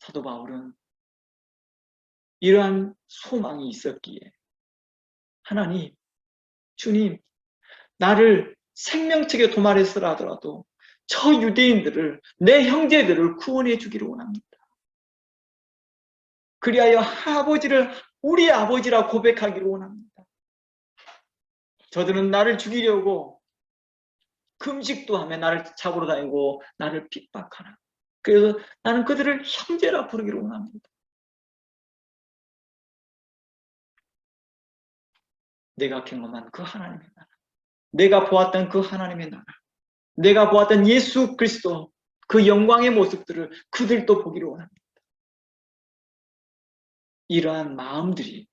사도 바울은 이러한 소망이 있었기에 하나님 주님, 나를 생명책에 도말했으라 하더라도 저 유대인들을, 내 형제들을 구원해 주기를 원합니다. 그리하여 아버지를 우리 아버지라 고백하기를 원합니다. 저들은 나를 죽이려고 금식도 하며 나를 잡으러 다니고 나를 핍박하나. 그래서 나는 그들을 형제라 부르기를 원합니다. 내가 경험한 그 하나님의 나라, 내가 보았던 그 하나님의 나라, 내가 보았던 예수 그리스도 그 영광의 모습들을 그들도 보기를 원합니다. 이러한 마음들이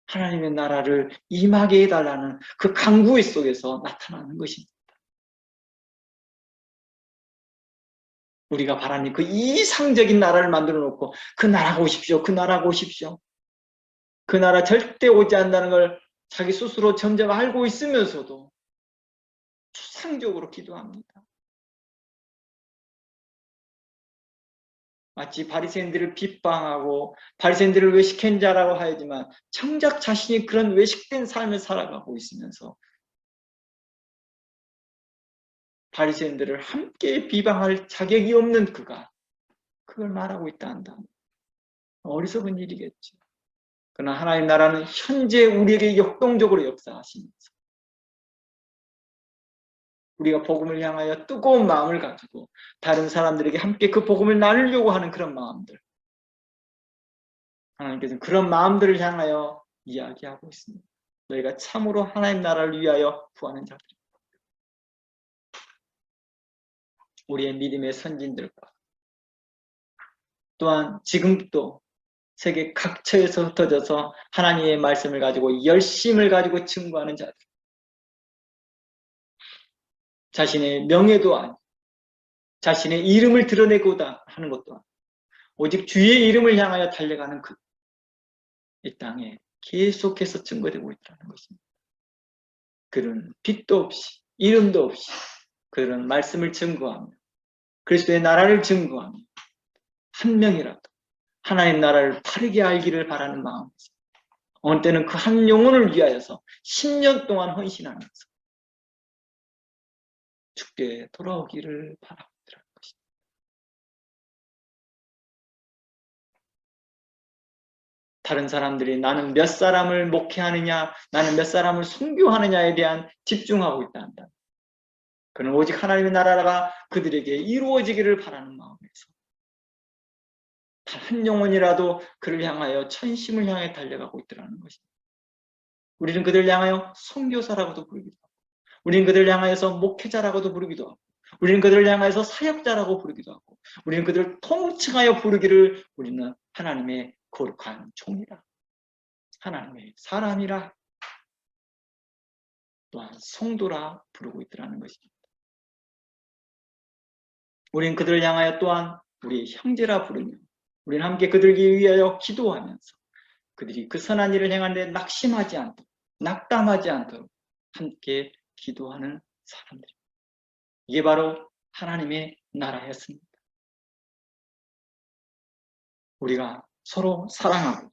하나님의 나라를 임하게 해달라는 그 간구 속에서 나타나는 것입니다. 우리가 바라는 그 이상적인 나라를 만들어 놓고 그 나라가 오십시오, 그 나라가 오십시오. 그 나라 절대 오지 않는다는 걸 자기 스스로 점점 알고 있으면서도 추상적으로 기도합니다. 마치 바리새인들을 비방하고 바리새인들을 외식한 자라고 하지만 정작 자신이 그런 외식된 삶을 살아가고 있으면서 바리새인들을 함께 비방할 자격이 없는 그가 그걸 말하고 있다 한다면 어리석은 일이겠죠. 그러나 하나님 나라는 현재 우리에게 역동적으로 역사하시면서 우리가 복음을 향하여 뜨거운 마음을 가지고 다른 사람들에게 함께 그 복음을 나누려고 하는 그런 마음들, 하나님께서는 그런 마음들을 향하여 이야기하고 있습니다. 너희가 참으로 하나님 나라를 위하여 구하는 자들입니다. 우리의 믿음의 선진들과 또한 지금도 세계 각처에서 흩어져서 하나님의 말씀을 가지고 열심을 가지고 증거하는 자들, 자신의 명예도 아니고 자신의 이름을 드러내고자 하는 것도 아니고 오직 주의 이름을 향하여 달려가는 이 땅에 계속해서 증거되고 있다는 것입니다. 그들은 빛도 없이 이름도 없이 그들은 말씀을 증거하며 그리스도의 나라를 증거하며 한 명이라도 하나님 나라를 바르게 알기를 바라는 마음이죠. 어느 때는 그 한 영혼을 위하여서 10년 동안 헌신하면서 주께 돌아오기를 바랍니다. 다른 사람들이 나는 몇 사람을 목회하느냐, 나는 몇 사람을 선교하느냐에 대한 집중하고 있다 한다. 그는 오직 하나님의 나라가 그들에게 이루어지기를 바라는 마음에서 단 한 영혼이라도 그를 향하여 천심을 향해 달려가고 있더라는 것입니다. 우리는 그들을 향하여 선교사라고도 부르기도 하고, 우리는 그들을 향하여서 목회자라고도 부르기도 하고, 우리는 그들을 향하여서 사역자라고 부르기도 하고, 우리는 그들을 통칭하여 부르기를 우리는 하나님의 거룩한 종이라, 하나님의 사람이라, 또한 성도라 부르고 있더라는 것입니다. 우리는 그들을 향하여 또한 우리 형제라 부르며 우리는 함께 그들에게 위하여 기도하면서 그들이 그 선한 일을 행하는데 낙심하지 않도록, 낙담하지 않도록 함께 기도하는 사람들입니다. 이게 바로 하나님의 나라였습니다. 우리가 서로 사랑하고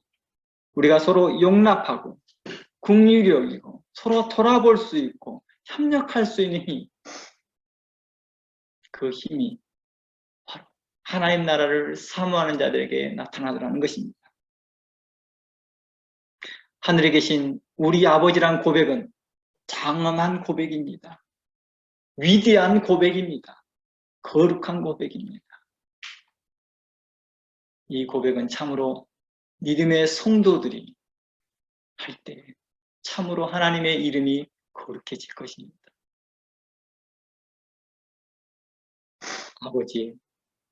우리가 서로 용납하고 긍휼히 여기고 서로 돌아볼 수 있고 협력할 수 있는 힘, 그 힘이 바로 하나님 나라를 사모하는 자들에게 나타나더라는 것입니다. 하늘에 계신 우리 아버지란 고백은 장엄한 고백입니다. 위대한 고백입니다. 거룩한 고백입니다. 이 고백은 참으로 믿음의 성도들이 할 때 참으로 하나님의 이름이 거룩해질 것입니다. 아버지,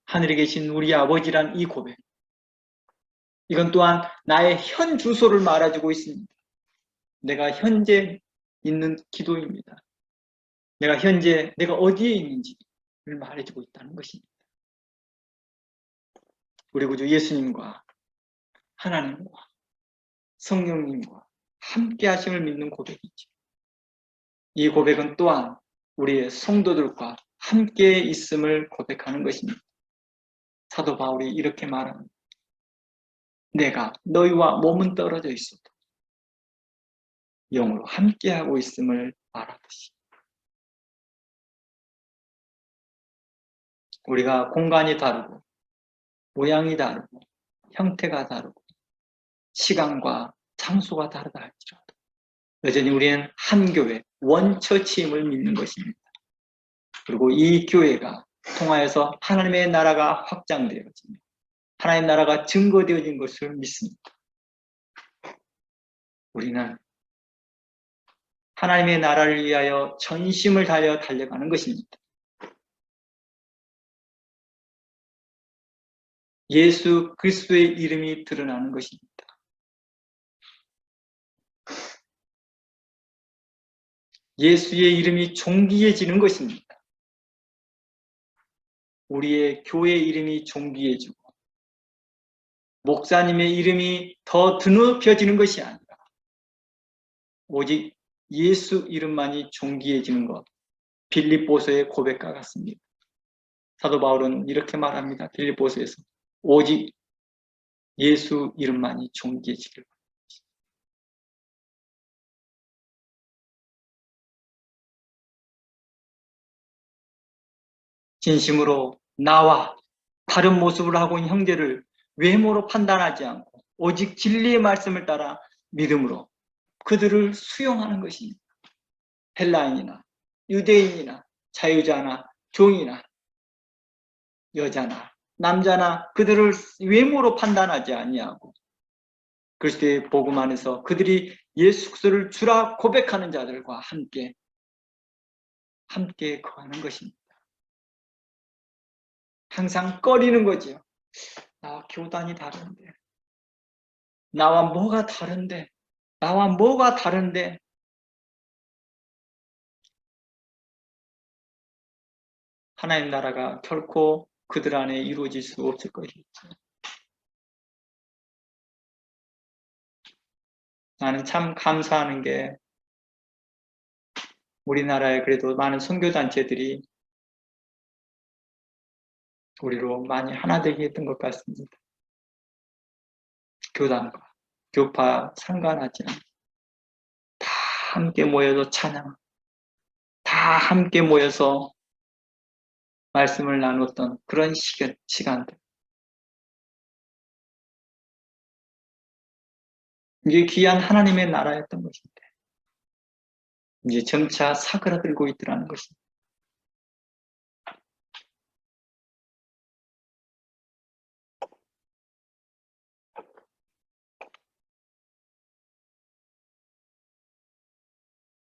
하늘에 계신 우리 아버지란 이 고백, 이건 또한 나의 현 주소를 말해주고 있습니다. 내가 현재 있는 기도입니다. 내가 현재 내가 어디에 있는지를 말해주고 있다는 것입니다. 우리 구주 예수님과 하나님과 성령님과 함께 하심을 믿는 고백이죠. 이 고백은 또한 우리의 성도들과 함께 있음을 고백하는 것입니다. 사도 바울이 이렇게 말합니다. 내가 너희와 몸은 떨어져 있어도 영으로 함께하고 있음을 말하듯이 우리가 공간이 다르고 모양이 다르고 형태가 다르고 시간과 장소가 다르다 할지라도 여전히 우리는 한 교회, 원처치임을 믿는 것입니다. 그리고 이 교회가 통하여서 하나님의 나라가 확장되어지며 하나님의 나라가 증거되어진 것을 믿습니다. 우리는 하나님의 나라를 위하여 전심을 다하여 달려가는 것입니다. 예수 그리스도의 이름이 드러나는 것입니다. 예수의 이름이 존귀해지는 것입니다. 우리의 교회 이름이 존귀해지고 목사님의 이름이 더 드높여지는 것이 아니라 오직 예수 이름만이 존귀해지는 것. 빌립보서의 고백과 같습니다. 사도 바울은 이렇게 말합니다. 빌립보서에서 오직 예수 이름만이 존귀해지길 바랍니다. 진심으로 나와 다른 모습을 하고 있는 형제를 외모로 판단하지 않고 오직 진리의 말씀을 따라 믿음으로 그들을 수용하는 것입니다. 헬라인이나 유대인이나 자유자나 종이나 여자나 남자나 그들을 외모로 판단하지 아니하고 그리스도의 복음 안에서 그들이 예수 그리스도를 주라 고백하는 자들과 함께 거하는 것입니다. 항상 꺼리는 거죠. 나와 교단이 다른데, 나와 뭐가 다른데, 나와 뭐가 다른데. 하나님 나라가 결코 그들 안에 이루어질 수 없을 것이죠. 나는 참 감사하는 게 우리나라에 그래도 많은 선교단체들이 우리로 많이 하나 되게 했던 것 같습니다. 교단과 교파 상관하지 않고 다 함께 모여서 찬양, 다 함께 모여서 말씀을 나눴던 그런 시간들. 이게 귀한 하나님의 나라였던 것인데 이제 점차 사그라들고 있더라는 것입니다.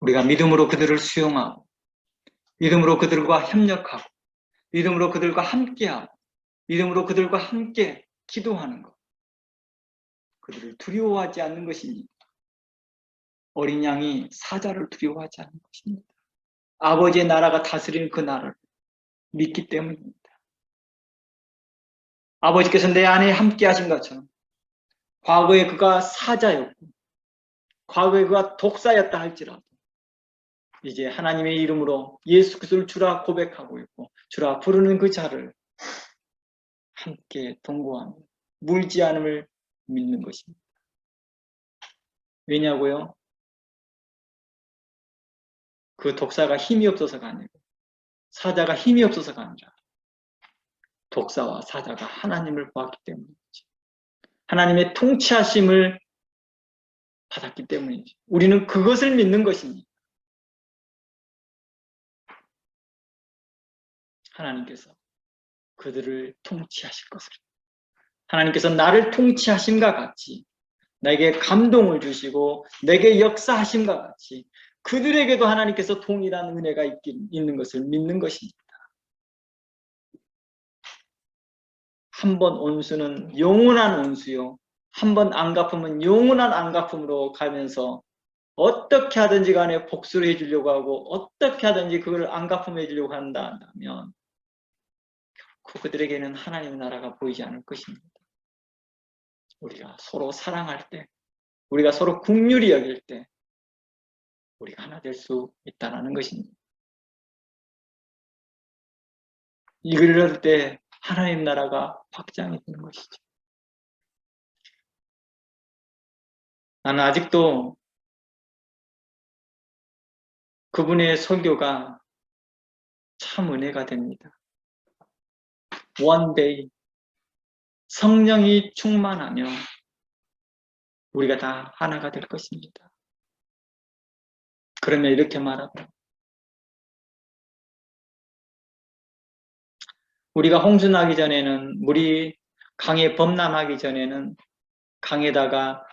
우리가 믿음으로 그들을 수용하고 믿음으로 그들과 협력하고 믿음으로 그들과 함께하고 믿음으로 그들과 함께 기도하는 것. 그들을 두려워하지 않는 것입니다. 어린 양이 사자를 두려워하지 않는 것입니다. 아버지의 나라가 다스리는 그 나라를 믿기 때문입니다. 아버지께서 내 안에 함께 하신 것처럼 과거에 그가 사자였고 과거에 그가 독사였다 할지라도 이제 하나님의 이름으로 예수 그리스도를 주라 고백하고 있고 주라 부르는 그 자를 함께 동거하며 물지 않음을 믿는 것입니다. 왜냐고요? 그 독사가 힘이 없어서가 아니고 사자가 힘이 없어서가 아니라 독사와 사자가 하나님을 보았기 때문이지. 하나님의 통치하심을 받았기 때문이지. 우리는 그것을 믿는 것입니다. 하나님께서 그들을 통치하실 것을. 하나님께서 나를 통치하심과 같이 내게 감동을 주시고 내게 역사하심과 같이 그들에게도 하나님께서 동일한 은혜가 있는 것을 믿는 것입니다. 한 번 온수는 영원한 온수요. 한 번 안 갚으면 영원한 안 갚음으로 가면서 어떻게 하든지 간에 복수를 해주려고 하고 어떻게 하든지 그걸 안 갚음해 주려고 한다면 그들에게는 하나님의 나라가 보이지 않을 것입니다. 우리가 서로 사랑할 때, 우리가 서로 긍휼히 여길 때 우리가 하나 될 수 있다는 것입니다. 이럴 때 하나님 나라가 확장이 되는 것이죠. 나는 아직도 그분의 설교가 참 은혜가 됩니다. One day 성령이 충만하며 우리가 다 하나가 될 것입니다. 그러면 이렇게 말하고, 우리가 홍수 나기 전에는, 물이 강에 범람하기 전에는 강에다가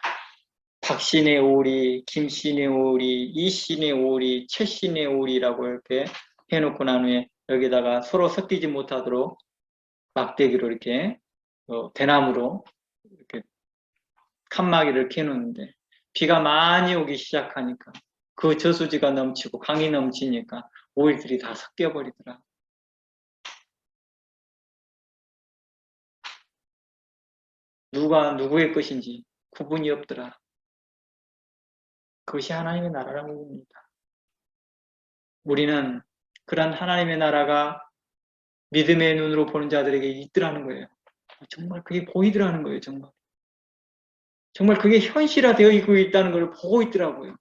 박신의 오리, 김신의 오리, 이신의 오리, 최신의 오리라고 이렇게 해놓고 난 후에 여기다가 서로 섞이지 못하도록 막대기로 이렇게 대나무로 이렇게 칸막이를 캐놓는데, 비가 많이 오기 시작하니까 그 저수지가 넘치고 강이 넘치니까 오일들이 다 섞여버리더라. 누가 누구의 것인지 구분이 없더라. 그것이 하나님의 나라라는 겁니다. 우리는 그런 하나님의 나라가 믿음의 눈으로 보는 자들에게 있더라는 거예요. 정말 그게 보이더라는 거예요. 정말 그게 현실화되어 있다는 걸 보고 있더라고요.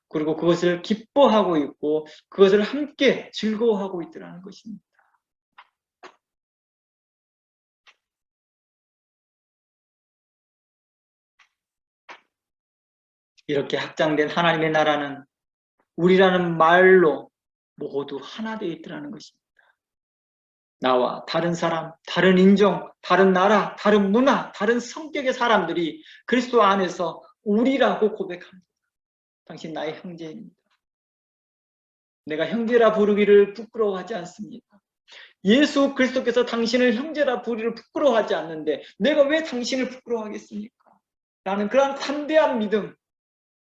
그리고 그것을 기뻐하고 있고 그것을 함께 즐거워하고 있더라는 것입니다. 이렇게 확장된 하나님의 나라는 우리라는 말로 모두 하나 되어 있더라는 것입니다. 나와 다른 사람, 다른 인종, 다른 나라, 다른 문화, 다른 성격의 사람들이 그리스도 안에서 우리라고 고백합니다. 당신 나의 형제입니다. 내가 형제라 부르기를 부끄러워하지 않습니다. 예수 그리스도께서 당신을 형제라 부르기를 부끄러워하지 않는데 내가 왜 당신을 부끄러워하겠습니까? 라는 그런 담대한 믿음,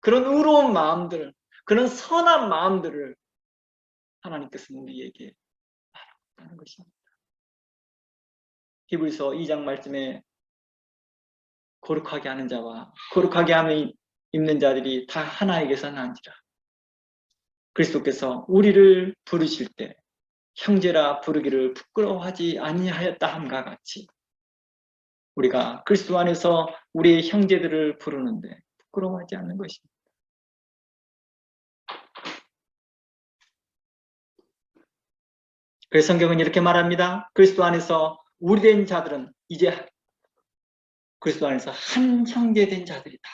그런 의로운 마음들, 그런 선한 마음들을 하나님께서 우리에게 말하는 것입니다. 히브리서 2장 말씀에 거룩하게 하는 자와 거룩하게 함을 입는 자들이 다 하나에게서 난지라. 그리스도께서 우리를 부르실 때 형제라 부르기를 부끄러워하지 아니하였다 함과 같이 우리가 그리스도 안에서 우리의 형제들을 부르는데 부끄러워하지 않는 것입니다. 그래서 성경은 이렇게 말합니다. 그리스도 안에서 우리 된 자들은 이제 그리스도 안에서 한 형제 된 자들이다.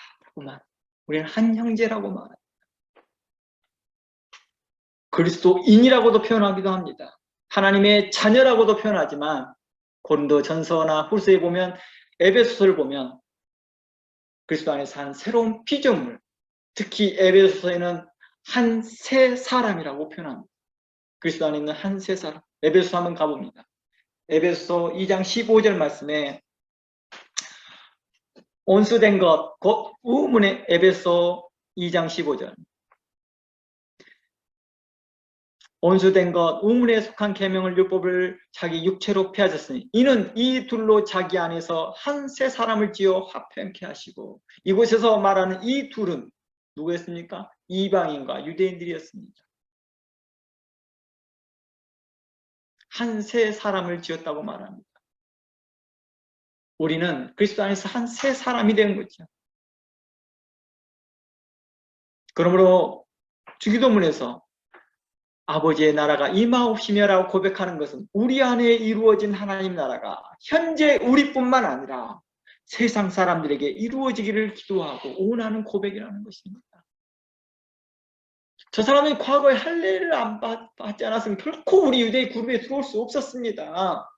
우리는 한 형제라고 말합니다. 그리스도인이라고도 표현하기도 합니다. 하나님의 자녀라고도 표현하지만 고린도전서나 후서에 보면, 에베소서를 보면 그리스도 안에서 한 새로운 피조물, 특히 에베소서에는 한 새 사람이라고 표현합니다. 그리스도 안에 있는 한 새 사람. 에베소서 한번 가봅니다. 에베소서 2장 15절 말씀에 온수된 것, 곧 우문의 에베소 2장 15절. 온수된 것, 우문에 속한 계명을 율법을 자기 육체로 폐하셨으니 이는 이 둘로 자기 안에서 한 새 사람을 지어 화평케 하시고. 이곳에서 말하는 이 둘은 누구였습니까? 이방인과 유대인들이었습니다. 한 새 사람을 지었다고 말합니다. 우리는 그리스도 안에서 한 새 사람이 된 거죠. 그러므로 주기도문에서 아버지의 나라가 임하옵시며라고 고백하는 것은 우리 안에 이루어진 하나님 나라가 현재 우리뿐만 아니라 세상 사람들에게 이루어지기를 기도하고 원하는 고백이라는 것입니다. 저 사람이 과거에 할례를 안 받지 않았으면 결코 우리 유대의 그룹에 들어올 수 없었습니다.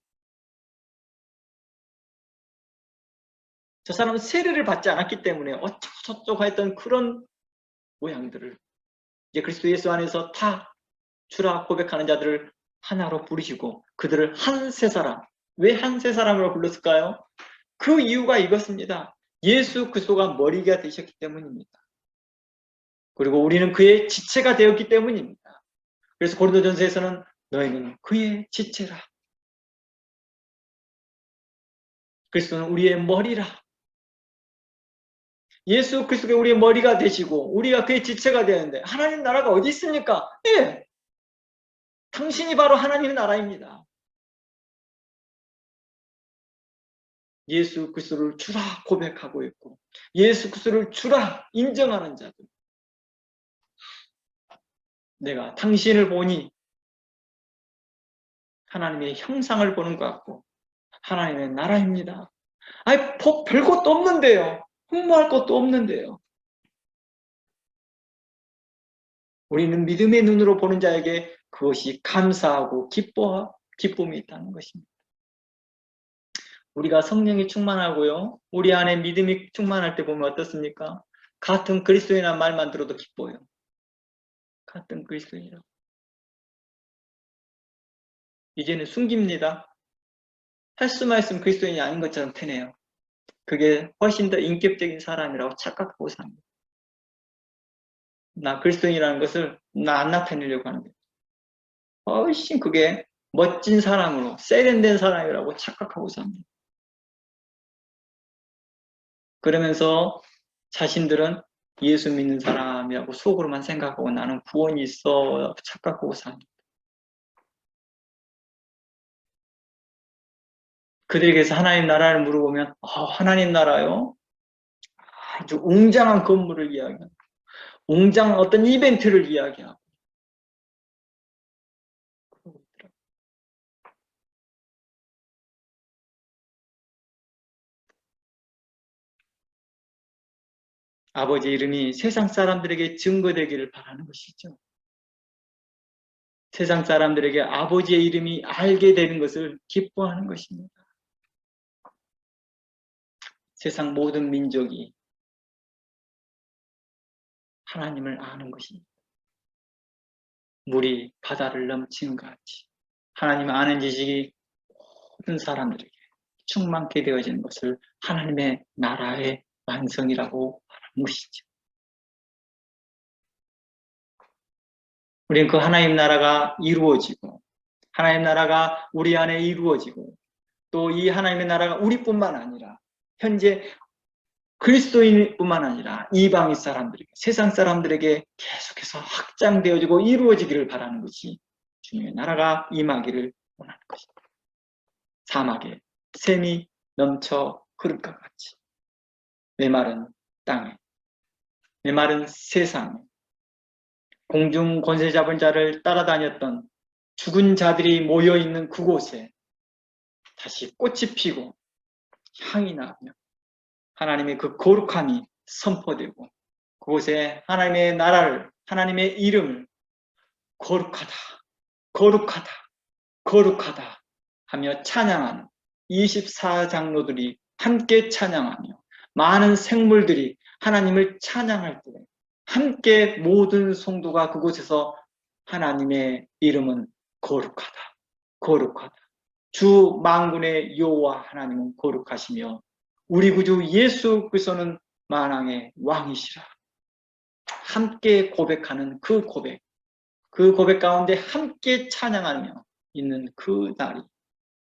저 사람은 세례를 받지 않았기 때문에 어쩌고저쩌고 했던 그런 모양들을 이제 그리스도 예수 안에서 다 주라 고백하는 자들을 하나로 부르시고 그들을 한 세 사람, 왜 한 세 사람으로 불렀을까요? 그 이유가 이것입니다. 예수 그리스도가 머리가 되셨기 때문입니다. 그리고 우리는 그의 지체가 되었기 때문입니다. 그래서 고린도전서에서는 너희는 그의 지체라. 그리스도는 우리의 머리라. 예수 그리스도가 우리의 머리가 되시고 우리가 그의 지체가 되는데 하나님 나라가 어디 있습니까? 예, 당신이 바로 하나님의 나라입니다. 예수 그리스도를 주라 고백하고 있고 예수 그리스도를 주라 인정하는 자들. 내가 당신을 보니 하나님의 형상을 보는 것 같고 하나님의 나라입니다. 아니, 별것도 없는데요. 흠모할 것도 없는데요. 우리는 믿음의 눈으로 보는 자에게 그것이 감사하고 기쁨이 있다는 것입니다. 우리가 성령이 충만하고요. 우리 안에 믿음이 충만할 때 보면 어떻습니까? 같은 그리스도인이라는 말만 들어도 기뻐요. 같은 그리스도인이라고. 이제는 숨깁니다. 할 수만 있으면 그리스도인이 아닌 것처럼 되네요. 그게 훨씬 더 인격적인 사람이라고 착각하고 삽니다. 나 그리스도인이라는 것을 나 안 나타내려고 하는 거예요. 훨씬 그게 멋진 사람으로 세련된 사람이라고 착각하고 삽니다. 그러면서 자신들은 예수 믿는 사람이라고 속으로만 생각하고 나는 구원이 있어 착각하고 삽니다. 그들에게서 하나님 나라를 물어보면 하나님 나라요? 아주 웅장한 건물을 이야기하고 웅장한 어떤 이벤트를 이야기하고 아버지 이름이 세상 사람들에게 증거되기를 바라는 것이죠. 세상 사람들에게 아버지의 이름이 알게 되는 것을 기뻐하는 것입니다. 세상 모든 민족이 하나님을 아는 것입니다. 물이 바다를 넘치는 것 같이 하나님을 아는 지식이 모든 사람들에게 충만케 되어지는 것을 하나님의 나라의 완성이라고 말하는 것이죠. 우리는 그 하나님 나라가 이루어지고 하나님 나라가 우리 안에 이루어지고 또 이 하나님의 나라가 우리뿐만 아니라 현재 그리스도인뿐만 아니라 이방인 사람들에게 세상 사람들에게 계속해서 확장되어지고 이루어지기를 바라는 것이 주님의 나라가 임하기를 원하는 것입니다. 사막에 샘이 넘쳐 흐를 것 같이 메마른 땅에 메마른 세상에 공중 권세 잡은 자를 따라다녔던 죽은 자들이 모여있는 그곳에 다시 꽃이 피고 향이 나며 하나님의 그 거룩함이 선포되고 그곳에 하나님의 나라를 하나님의 이름을 거룩하다 거룩하다 거룩하다 하며 찬양하는 24장로들이 함께 찬양하며 많은 생물들이 하나님을 찬양할 때 함께 모든 성도가 그곳에서 하나님의 이름은 거룩하다 거룩하다 주 만군의 여호와 하나님은 거룩하시며 우리 구주 예수 그리스도는 만왕의 왕이시라 함께 고백하는 그 고백 가운데 함께 찬양하며 있는 그 날이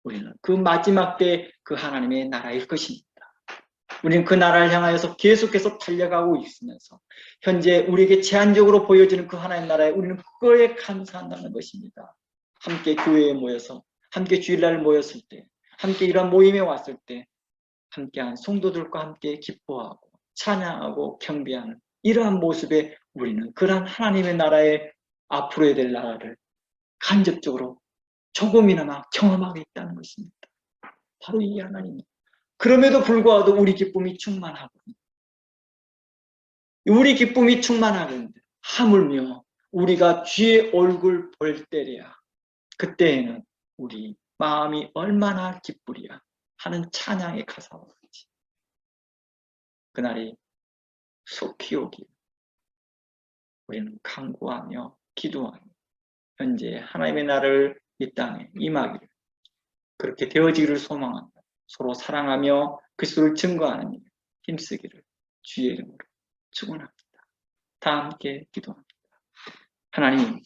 우리는 그 마지막 때 그 하나님의 나라일 것입니다. 우리는 그 나라를 향하여서 계속해서 달려가고 있으면서 현재 우리에게 제한적으로 보여지는 그 하나님 나라에 우리는 그거에 감사한다는 것입니다. 함께 교회에 모여서 함께 주일날 모였을 때 함께 이런 모임에 왔을 때 함께한 성도들과 함께 기뻐하고 찬양하고 경배하는 이러한 모습에 우리는 그러한 하나님의 나라의 앞으로야 될 나라를 간접적으로 조금이나마 경험하고 있다는 것입니다. 바로 이 하나님입니다. 그럼에도 불구하고 우리 기쁨이 충만하거든요. 우리 기쁨이 충만하는데 하물며 우리가 주의 얼굴 볼 때래야 그때에는 우리 마음이 얼마나 기쁘리야 하는 찬양의 가사와 같이 그날이 속히 오기 우리는 간구하며 기도하며 현재 하나님의 나라를 이 땅에 임하기를 그렇게 되어지기를 소망합니다. 서로 사랑하며 그리스도를 증거하는 일 힘쓰기를 주의 이름으로 축원합니다. 다 함께 기도합니다. 하나님